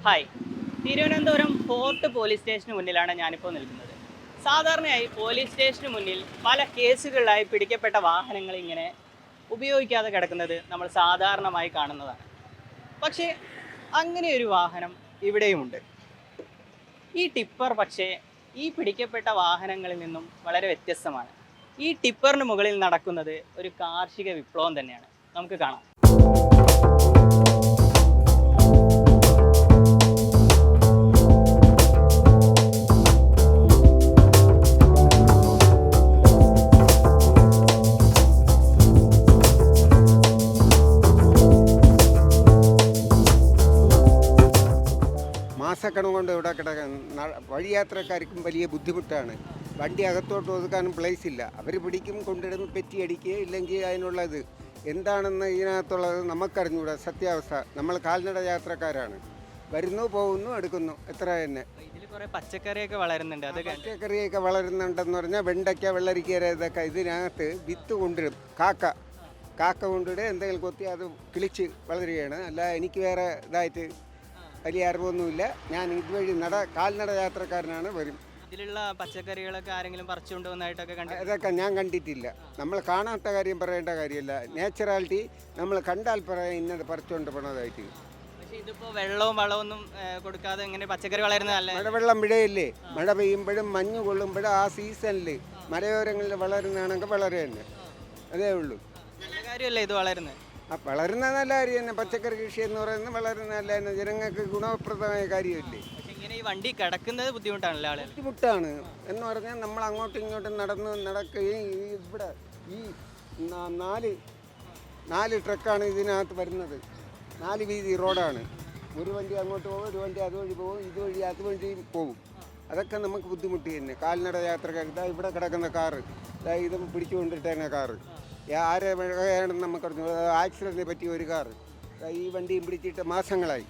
Hi, Thiruvananthapuram fort police സ്റ്റേഷന് മുന്നിലാണ് ഞാനിപ്പോൾ നിൽക്കുന്നത്. സാധാരണയായി പോലീസ് സ്റ്റേഷന് മുന്നിൽ പല കേസുകളിലായി പിടിക്കപ്പെട്ട വാഹനങ്ങൾ ഇങ്ങനെ ഉപയോഗിക്കാതെ കിടക്കുന്നത് നമ്മൾ സാധാരണമായി കാണുന്നതാണ്. പക്ഷേ അങ്ങനെ ഒരു വാഹനം ഇവിടെയുമുണ്ട്. ഈ ടിപ്പർ പക്ഷേ ഈ പിടിക്കപ്പെട്ട വാഹനങ്ങളിൽ നിന്നും വളരെ വ്യത്യസ്തമാണ്. ഈ ടിപ്പറിന് മുകളിൽ നടക്കുന്നത് ഒരു കാർഷിക വിപ്ലവം തന്നെയാണ്. നമുക്ക് കാണാം. മാസക്കണ കൊണ്ട് ഇവിടെ കിടക്കാൻ വഴിയാത്രക്കാർക്കും വലിയ ബുദ്ധിമുട്ടാണ്. വണ്ടി അകത്തോട്ട് ഒതുക്കാനും പ്ലേസ് ഇല്ല. അവർ പിടിക്കും, കൊണ്ടിടും, പെറ്റിയടിക്കുക, ഇല്ലെങ്കിൽ അതിനുള്ളത് എന്താണെന്ന് ഇതിനകത്തുള്ളത് നമുക്കറിഞ്ഞൂടാ. സത്യാവസ്ഥ നമ്മൾ കാൽനട യാത്രക്കാരാണ്. വരുന്നു, പോകുന്നു, എടുക്കുന്നു, എത്ര തന്നെ. ഇതിൽ കുറേ പച്ചക്കറിയൊക്കെ വളരുന്നുണ്ട്. അത് പച്ചക്കറിയൊക്കെ വളരുന്നുണ്ടെന്ന് പറഞ്ഞാൽ വെണ്ടയ്ക്ക, വെള്ളരിക്ക, ഇതൊക്കെ ഇതിനകത്ത് വിത്ത് കൊണ്ടിടും. കാക്ക കൊണ്ടിടുക, എന്തെങ്കിലും കൊത്തി അത് കിളിച്ച് വളരുകയാണ്. അല്ല, എനിക്ക് വേറെ ഇതായിട്ട് വലിയ അറിവൊന്നുമില്ല. ഞാൻ ഇതുവഴി കാൽനട യാത്രക്കാരനാണ്. വരും. ഇതിലുള്ള പച്ചക്കറികളൊക്കെ ആരെങ്കിലും പറിച്ചുകൊണ്ട് വന്നതായിട്ടൊക്കെ ഇതൊക്കെ ഞാൻ കണ്ടിട്ടില്ല. നമ്മൾ കാണാത്ത കാര്യം പറയേണ്ട കാര്യമല്ല. നാച്ചുറാലിറ്റി നമ്മൾ കണ്ടാൽ പറയാം ഇന്നത് പറിച്ചുകൊണ്ട് പോണതായിട്ട്. പക്ഷേ ഇതിപ്പോൾ വെള്ളവും വളമൊന്നും കൊടുക്കാതെ എങ്ങനെ പച്ചക്കറി വളരുന്നതല്ല. മഴവെള്ളം വിടയില്ലേ? മഴ പെയ്യുമ്പോഴും മഞ്ഞ് കൊള്ളുമ്പോഴും ആ സീസണിൽ മലയോരങ്ങളിൽ വളരുന്നതാണെങ്കിൽ വളരെ തന്നെ അതേ ഉള്ളൂ. നല്ല കാര്യമല്ലേ ഇത് വളരുന്നത്? വളരുന്ന നല്ല കാര്യം തന്നെ. പച്ചക്കറി കൃഷി എന്ന് പറയുന്നത് വളരുന്ന നല്ല തന്നെ. ജനങ്ങൾക്ക് ഗുണപ്രദമായ കാര്യമല്ലേ. പക്ഷേ ഇങ്ങനെ ഈ വണ്ടി കിടക്കുന്നത് ബുദ്ധിമുട്ടാണല്ലോ ആളുകൾ. ബുദ്ധിമുട്ടാണ് എന്ന് പറഞ്ഞാൽ നമ്മൾ അങ്ങോട്ടും ഇങ്ങോട്ടും നടക്കുകയും ഇവിടെ ഈ നാല് ട്രക്കാണ് ഇതിനകത്ത് വരുന്നത്. 4 വീതി റോഡാണ്. ഒരു വണ്ടി അങ്ങോട്ട് പോകും, ഒരു വണ്ടി അതുവഴി പോകും, ഇതുവഴി അതുവഴി പോകും. അതൊക്കെ നമുക്ക് ബുദ്ധിമുട്ട് തന്നെ. കാൽനട യാത്രക്കാർ ഇതാ ഇവിടെ കിടക്കുന്ന കാറ്, ഇതും പിടിച്ചുകൊണ്ടിട്ടാണ് കാറ്. ആരെയാണെന്ന് നമുക്കറിഞ്ഞു. ആക്സിഡൻറ്റിനെ പറ്റിയ ഒരു കാറ് ഈ വണ്ടിയും പിടിച്ചിട്ട് മാസങ്ങളായി.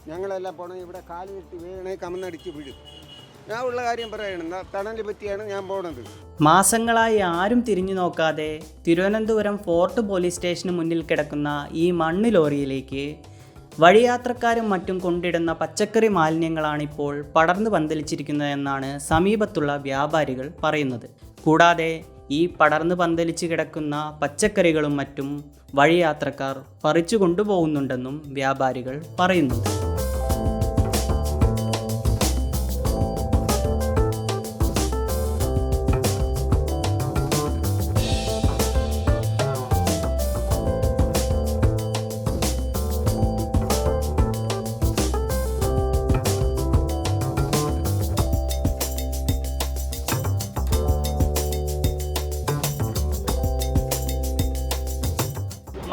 ഞങ്ങളെല്ലാം പോകണം, ഇവിടെ കാല് കെട്ടി വീണേ കമന്നടിച്ച് വീഴും. ഞാൻ ഉള്ള കാര്യം പറയണം. തണല് പറ്റിയാണ് ഞാൻ പോണത്. മാസങ്ങളായി ആരും തിരിഞ്ഞു നോക്കാതെ തിരുവനന്തപുരം ഫോർട്ട് പോലീസ് സ്റ്റേഷന് മുന്നിൽ കിടക്കുന്ന ഈ മണ്ണ് ലോറിയിലേക്ക് വഴിയാത്രക്കാരും മറ്റും കൊണ്ടിടുന്ന പച്ചക്കറി മാലിന്യങ്ങളാണിപ്പോൾ പടർന്നു പന്തലിച്ചിരിക്കുന്നതെന്നാണ് സമീപത്തുള്ള വ്യാപാരികൾ പറയുന്നത്. കൂടാതെ ഈ പടർന്നു പന്തലിച്ച് കിടക്കുന്ന പച്ചക്കറികളും മറ്റും വഴിയാത്രക്കാർ പറിച്ചു കൊണ്ടുപോകുന്നുണ്ടെന്നും വ്യാപാരികൾ പറയുന്നുണ്ട്.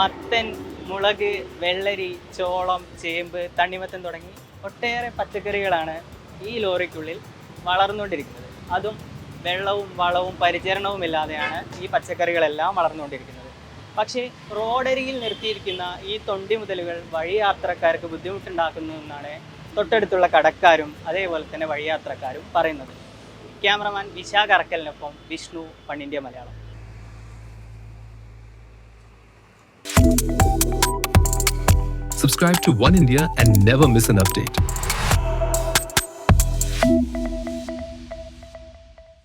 മത്തൻ, മുളക്, വെള്ളരി, ചോളം, ചേമ്പ്, തണ്ണിമത്തൻ തുടങ്ങി ഒട്ടേറെ പച്ചക്കറികളാണ് ഈ ലോറിക്കുള്ളിൽ വളർന്നുകൊണ്ടിരിക്കുന്നത്. അതും വെള്ളവും വളവും പരിചരണവും ഇല്ലാതെയാണ് ഈ പച്ചക്കറികളെല്ലാം വളർന്നുകൊണ്ടിരിക്കുന്നത്. പക്ഷേ റോഡരികിൽ നിർത്തിയിരിക്കുന്ന ഈ തൊണ്ടി മുതലുകൾ വഴിയാത്രക്കാർക്ക് ബുദ്ധിമുട്ടുണ്ടാക്കുന്നുവെന്നാണ് തൊട്ടടുത്തുള്ള കടക്കാരും അതേപോലെ തന്നെ വഴിയാത്രക്കാരും പറയുന്നത്. ക്യാമറമാൻ വിശാഖ് അറക്കലിനൊപ്പം വിഷ്ണു, പണ്ഡിന്ത്യ Malayalam. Subscribe to One India and never miss an update.